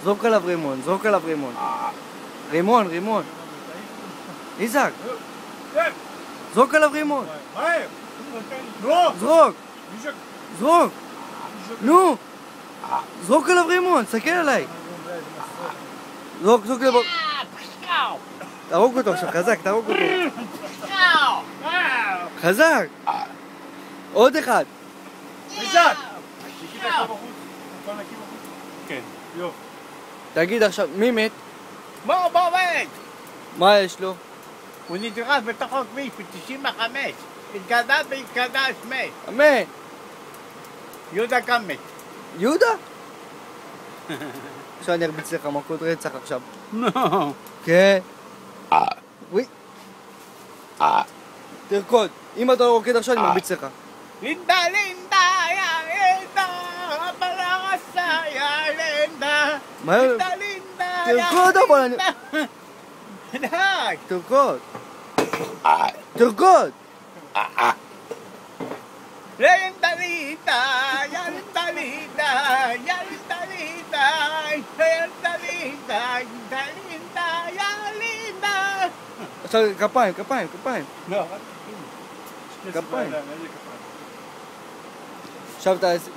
זרוק עליו רימון, זרוק עליו רימון. רימון, רימון. איזק. זרוק עליו רימון. זרוק. זרוק. נו. זרוק עליו רימון, תסתכל עליי. זרוק, זרוק עליו. תהרוג אותו עכשיו, חזק, תהרוג אותו. חזק. עוד אחד. איזק. כן, יופי. תגיד עכשיו, מי מת? בוא מת! מה יש לו? הוא נדרס בתוך הכביש ב-95. התקדש מת. מת. יהודה גם מת. יהודה? עכשיו אני ארביץ לך מכות רצח עכשיו. נו. כן. וואי. תרקוד. אם אתה לא רוקד עכשיו אני מרביץ לך. לינדה, יא לינדה, פלרסה, יא לינדה. מה? לינדה, תרקוד אבל אני... די. תרקוד. תרקוד. לינדה, יא לינדה, יא לינדה. עכשיו כפיים, כפיים, כפיים. לא, כפיים. עכשיו תעשה...